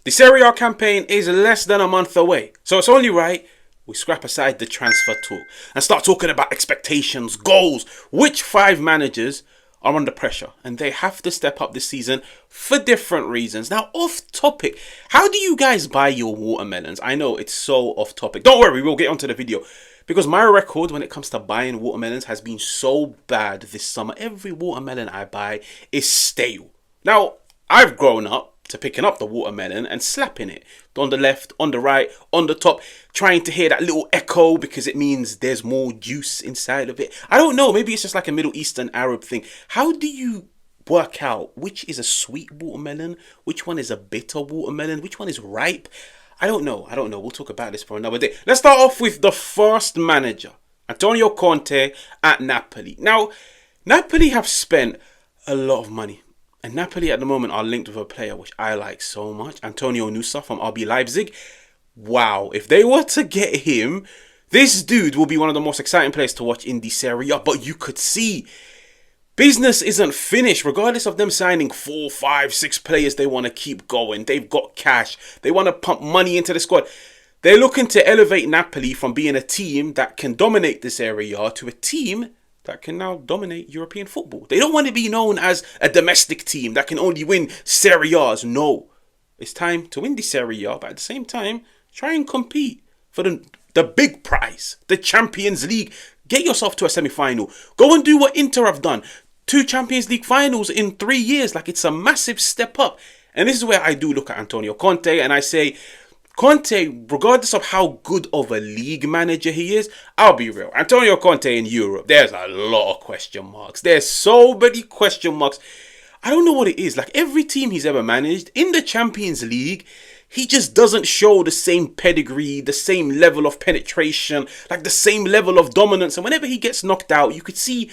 The Serie A campaign is less than a month away, so it's only right we scrap aside the transfer talk and start talking about expectations, goals, which 5 managers are under pressure and they have to step up this season for different reasons. Now, off topic, how do you guys buy your watermelons? I know it's so off topic. Don't worry, we'll get onto the video. Because my record when it comes to buying watermelons has been so bad this summer. Every watermelon I buy is stale. Now, I've grown up to picking up the watermelon and slapping it on the left, on the right, on the top, trying to hear that little echo because it means there's more juice inside of it. I don't know, maybe it's just like a Middle Eastern Arab thing. How do you work out which is a sweet watermelon, which one is a bitter watermelon, which one is ripe? I don't know. We'll talk about this for another day. Let's start off with the first manager, Antonio Conte at Napoli. Now, Napoli have spent a lot of money. And Napoli at the moment are linked with a player which I like so much, Antonio Nusa from RB Leipzig. Wow, if they were to get him, this dude will be one of the most exciting players to watch in the Serie A. But you could see business isn't finished. Regardless of them signing 4, 5, 6 players, they want to keep going. They've got cash. They want to pump money into the squad. They're looking to elevate Napoli from being a team that can dominate this area to a team that can now dominate European football. They don't want to be known as a domestic team that can only win Serie A's. No. It's time to win the Serie A, but at the same time, try and compete for the big prize, the Champions League. Get yourself to a semi-final. Go and do what Inter have done. 2 Champions League finals in 3 years. Like, it's a massive step up. And this is where I do look at Antonio Conte and I say, Conte, regardless of how good of a league manager he is, I'll be real. Antonio Conte in Europe, there's a lot of question marks. There's so many question marks. I don't know what it is. Like, every team he's ever managed in the Champions League, he just doesn't show the same pedigree, the same level of penetration, like the same level of dominance. And whenever he gets knocked out, you could see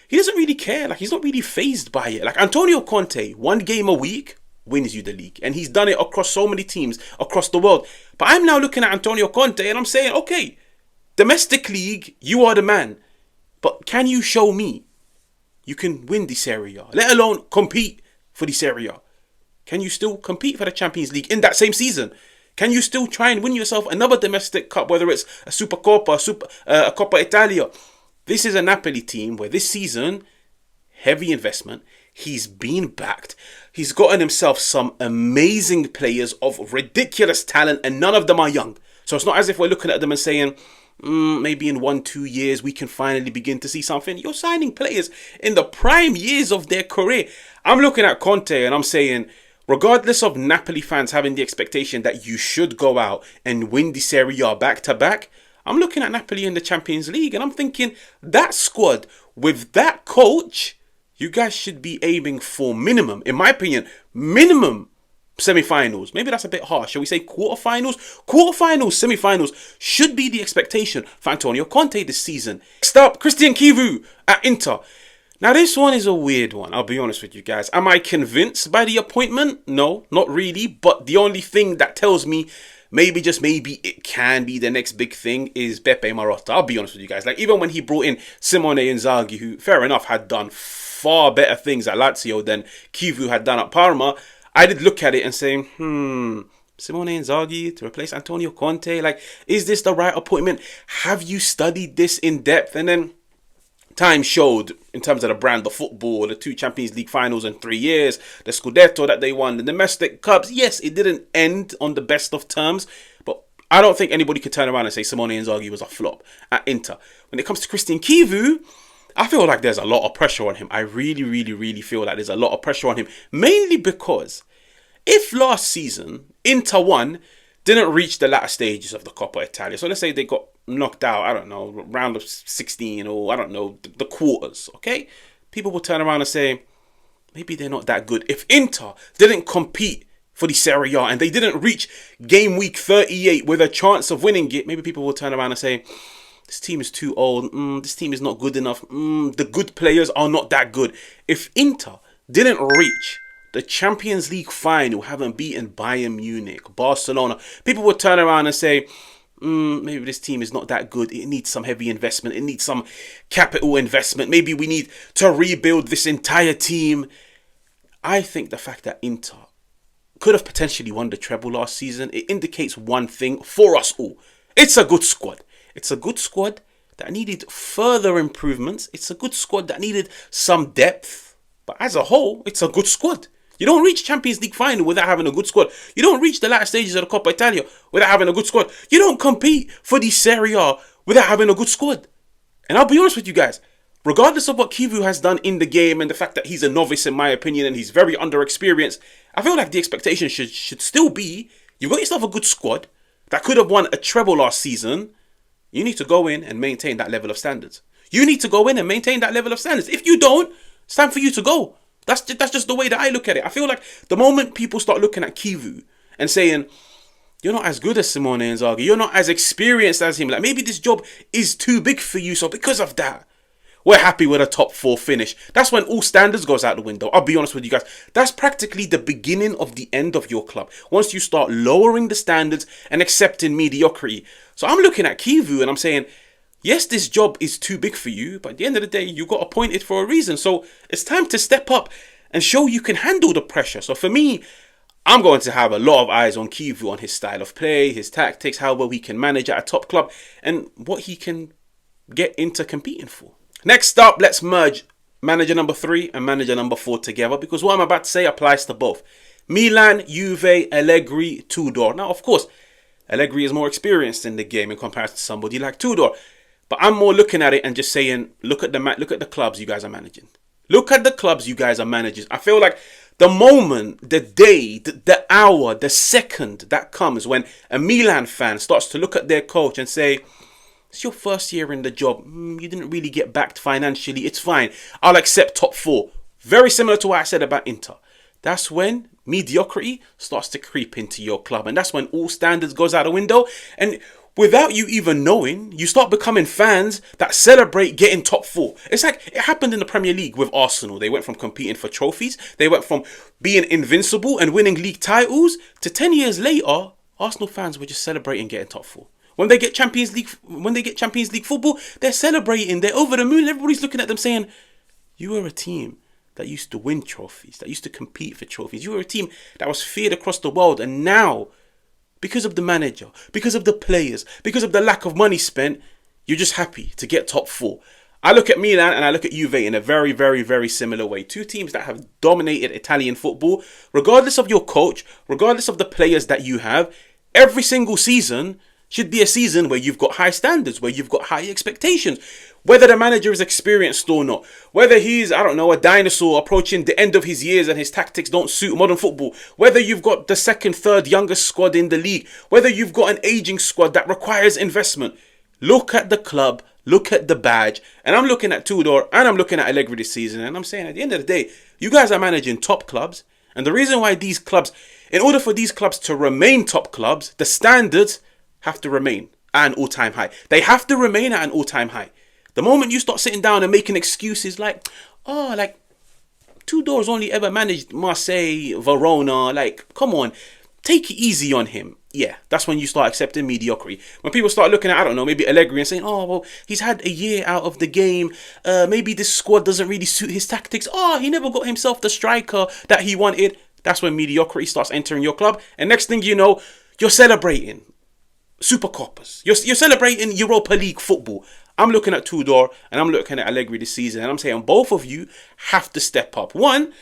he doesn't really care. Like, he's not really fazed by it. Like, Antonio Conte, 1 game a week wins you the league. And he's done it across so many teams across the world. But I'm now looking at Antonio Conte and I'm saying, okay, domestic league, you are the man. But can you show me you can win the Serie A, let alone compete for the Serie A? Can you still compete for the Champions League in that same season? Can you still try and win yourself another domestic cup, whether it's a Supercoppa, a Coppa Italia? This is a Napoli team where this season, heavy investment, he's been backed. He's gotten himself some amazing players of ridiculous talent and none of them are young. So it's not as if we're looking at them and saying, maybe in 1-2 years we can finally begin to see something. You're signing players in the prime years of their career. I'm looking at Conte and I'm saying, regardless of Napoli fans having the expectation that you should go out and win the Serie A back-to-back, I'm looking at Napoli in the Champions League and I'm thinking, that squad with that coach, you guys should be aiming for minimum, in my opinion, minimum semi-finals. Maybe that's a bit harsh. Shall we say quarterfinals? Quarterfinals, semi-finals should be the expectation for Antonio Conte this season. Next up, Christian Kivu at Inter. Now, this one is a weird one, I'll be honest with you guys. Am I convinced by the appointment? No, not really. But the only thing that tells me maybe, just maybe, it can be the next big thing is Beppe Marotta. I'll be honest with you guys. Like, even when he brought in Simone Inzaghi, who, fair enough, had done far better things at Lazio than Kivu had done at Parma, I did look at it and say, Simone Inzaghi to replace Antonio Conte? Like, is this the right appointment? Have you studied this in depth? And then time showed, in terms of the brand of football, the 2 Champions League finals in 3 years, the Scudetto that they won, the domestic cups. Yes, it didn't end on the best of terms, but I don't think anybody could turn around and say Simone Inzaghi was a flop at Inter. When it comes to Christian Kivu, I feel like there's a lot of pressure on him. I really feel like there's a lot of pressure on him. Mainly because if last season, Inter 1 didn't reach the latter stages of the Coppa Italia. So let's say they got knocked out, I don't know, round of 16 or I don't know, the quarters, okay? People will turn around and say, maybe they're not that good. If Inter didn't compete for the Serie A and they didn't reach game week 38 with a chance of winning it, maybe people will turn around and say, this team is too old. This team is not good enough. The good players are not that good. If Inter didn't reach the Champions League final, having beaten Bayern Munich, Barcelona, people would turn around and say, maybe this team is not that good. It needs some heavy investment. It needs some capital investment. Maybe we need to rebuild this entire team. I think the fact that Inter could have potentially won the treble last season. It indicates one thing for us all. It's a good squad. It's a good squad that needed further improvements. It's a good squad that needed some depth. But as a whole, it's a good squad. You don't reach Champions League final without having a good squad. You don't reach the latter stages of the Coppa Italia without having a good squad. You don't compete for the Serie A without having a good squad. And I'll be honest with you guys, regardless of what Kivu has done in the game and the fact that he's a novice in my opinion and he's very underexperienced, I feel like the expectation should still be, you've got yourself a good squad that could have won a treble last season. You need to go in and maintain that level of standards. You need to go in and maintain that level of standards. If you don't, it's time for you to go. That's just the way that I look at it. I feel like the moment people start looking at Kivu and saying, you're not as good as Simone Inzaghi, you're not as experienced as him, like maybe this job is too big for you, so because of that, we're happy with a top 4 finish. That's when all standards goes out the window. I'll be honest with you guys. That's practically the beginning of the end of your club. Once you start lowering the standards and accepting mediocrity. So I'm looking at Kivu and I'm saying, yes, this job is too big for you, but at the end of the day, you got appointed for a reason. So it's time to step up and show you can handle the pressure. So for me, I'm going to have a lot of eyes on Kivu, on his style of play, his tactics, how well he can manage at a top club, and what he can get into competing for. Next up, let's merge manager number 3 and manager number 4 together, because what I'm about to say applies to both. Milan, Juve, Allegri, Tudor. Now, of course, Allegri is more experienced in the game in comparison to somebody like Tudor. But I'm more looking at it and just saying, look at the clubs you guys are managing. Look at the clubs you guys are managing. I feel like the moment, the day, the hour, the second that comes when a Milan fan starts to look at their coach and say, it's your first year in the job. You didn't really get backed financially. It's fine. I'll accept top 4. Very similar to what I said about Inter. That's when mediocrity starts to creep into your club. And that's when all standards goes out the window. And without you even knowing, you start becoming fans that celebrate getting top 4. It's like it happened in the Premier League with Arsenal. They went from competing for trophies. They went from being invincible and winning league titles to 10 years later, Arsenal fans were just celebrating getting top 4. When they get Champions League football, they're celebrating. They're over the moon. Everybody's looking at them saying, you were a team that used to win trophies, that used to compete for trophies. You were a team that was feared across the world. And now, because of the manager, because of the players, because of the lack of money spent, you're just happy to get top 4. I look at Milan and I look at Juve in a very, very, very similar way. Two teams that have dominated Italian football. Regardless of your coach, regardless of the players that you have, every single season should be a season where you've got high standards, where you've got high expectations. Whether the manager is experienced or not, whether he's, I don't know, a dinosaur approaching the end of his years and his tactics don't suit modern football, whether you've got the second, third youngest squad in the league, whether you've got an aging squad that requires investment, look at the club, look at the badge. And I'm looking at Tudor and I'm looking at Allegri this season, and I'm saying at the end of the day, you guys are managing top clubs. And the reason why these clubs, in order for these clubs to remain top clubs, the standards have to remain at an all-time high. They have to remain at an all-time high. The moment you start sitting down and making excuses like, oh, like, Tudor's only ever managed Marseille, Verona, like, come on, take it easy on him. Yeah, that's when you start accepting mediocrity. When people start looking at, I don't know, maybe Allegri and saying, oh, well, he's had a year out of the game. Maybe this squad doesn't really suit his tactics. Oh, he never got himself the striker that he wanted. That's when mediocrity starts entering your club. And next thing you know, you're celebrating Super Copas. You're celebrating Europa League football. I'm looking at Tudor and I'm looking at Allegri this season, and I'm saying both of you have to step up. One,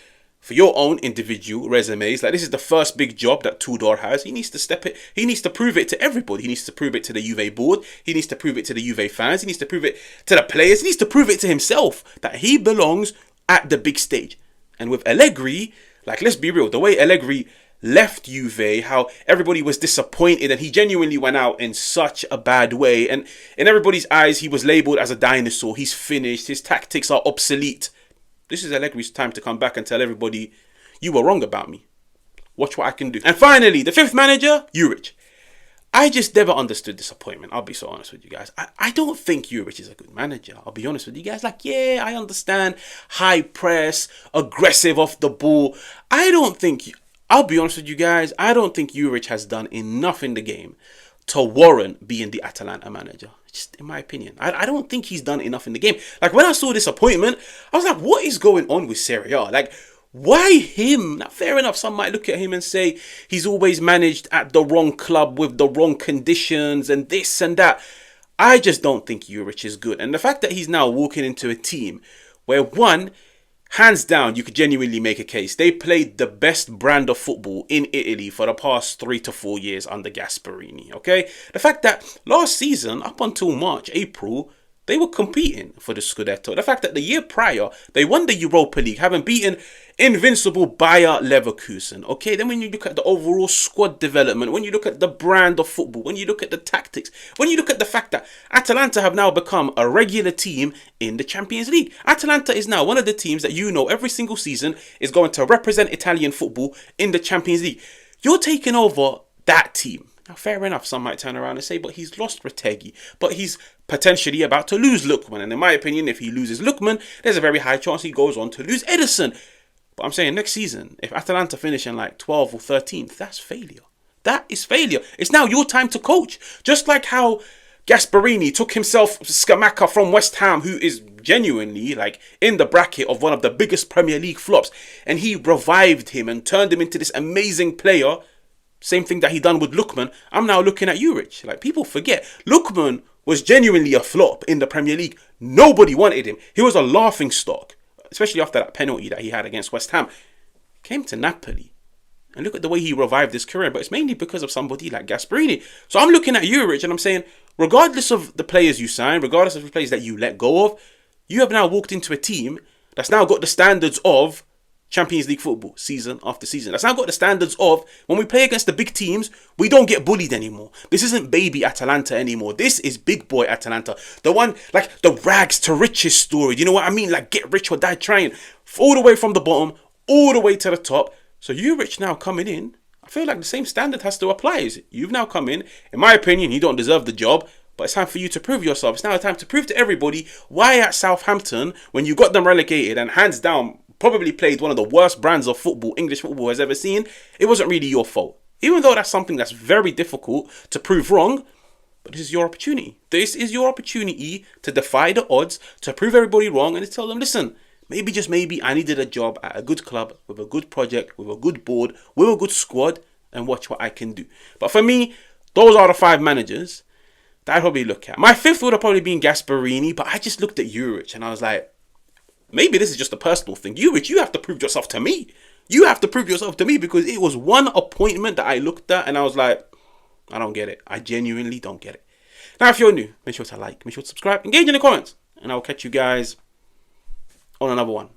for your own individual resumes. Like, this is the first big job that Tudor has. He needs to step it. He needs to prove it to everybody. He needs to prove it to the Juve board. He needs to prove it to the Juve fans. He needs to prove it to the players. He needs to prove it to himself that he belongs at the big stage. And with Allegri, like, let's be real, the way Allegri left Juve, how everybody was disappointed, and he genuinely went out in such a bad way, and in everybody's eyes he was labelled as a dinosaur. He's finished, his tactics are obsolete. This is Allegri's time to come back and tell everybody, you were wrong about me. Watch what I can do. And finally, the 5th manager, Uridj. I just never understood this appointment. I'll be so honest with you guys. I don't think Uridj is a good manager. I'll be honest with you guys. Like, yeah, I understand high press, aggressive off the ball. I'll be honest with you guys, I don't think Uridj has done enough in the game to warrant being the Atalanta manager. Just in my opinion. I don't think he's done enough in the game. Like, when I saw this appointment, I was like, what is going on with Serie A? Like, Why him? Now, fair enough, some might look at him and say he's always managed at the wrong club with the wrong conditions and this and that. I just don't think Uridj is good. And the fact that he's now walking into a team where, one, hands down, you could genuinely make a case, they played the best brand of football in Italy for the past 3 to 4 years under Gasperini, okay? The fact that last season, up until March, April, they were competing for the Scudetto. The fact that the year prior, they won the Europa League, having beaten invincible Bayer Leverkusen. Okay, then when you look at the overall squad development, when you look at the brand of football, when you look at the tactics, when you look at the fact that Atalanta have now become a regular team in the Champions League. Atalanta is now one of the teams that you know every single season is going to represent Italian football in the Champions League. You're taking over that team. Now, fair enough, some might turn around and say, but he's lost Retegui. But he's potentially about to lose Lookman. And in my opinion, if he loses Lookman, there's a very high chance he goes on to lose Edison. But I'm saying next season, if Atalanta finish in like 12th or 13th, that's failure. That is failure. It's now your time to coach. Just like how Gasperini took himself Scamacca from West Ham, who is genuinely like in the bracket of one of the biggest Premier League flops. And he revived him and turned him into this amazing player. Same thing that he done with Lookman. I'm now looking at Uridj. Like, people forget, Lookman was genuinely a flop in the Premier League. Nobody wanted him. He was a laughing stock, especially after that penalty that he had against West Ham. Came to Napoli. And look at the way he revived his career. But it's mainly because of somebody like Gasperini. So I'm looking at Uridj and I'm saying, regardless of the players you sign, regardless of the players that you let go of, you have now walked into a team that's now got the standards of Champions League football, season after season. That's now got the standards of, when we play against the big teams, we don't get bullied anymore. This isn't baby Atalanta anymore. This is big boy Atalanta. The one, like the rags to riches story. You know what I mean? Like, get rich or die trying. All the way from the bottom, all the way to the top. So Uridj now coming in, I feel like the same standard has to apply. You've now come in my opinion, you don't deserve the job. But it's time for you to prove yourself. It's now time to prove to everybody why at Southampton, when you got them relegated and hands down, probably played one of the worst brands of football English football has ever seen, it wasn't really your fault. Even though that's something that's very difficult to prove wrong, but this is your opportunity. This is your opportunity to defy the odds, to prove everybody wrong, and to tell them, listen, maybe, just maybe, I needed a job at a good club, with a good project, with a good board, with a good squad, and watch what I can do. But for me, those are the 5 managers that I'd probably look at. My 5th would have probably been Gasperini, but I just looked at Uridj and I was like, maybe this is just a personal thing. Uridj, you have to prove yourself to me. You have to prove yourself to me, because it was one appointment that I looked at and I was like, I don't get it. I genuinely don't get it. Now, if you're new, make sure to like, make sure to subscribe, engage in the comments, and I will catch you guys on another one.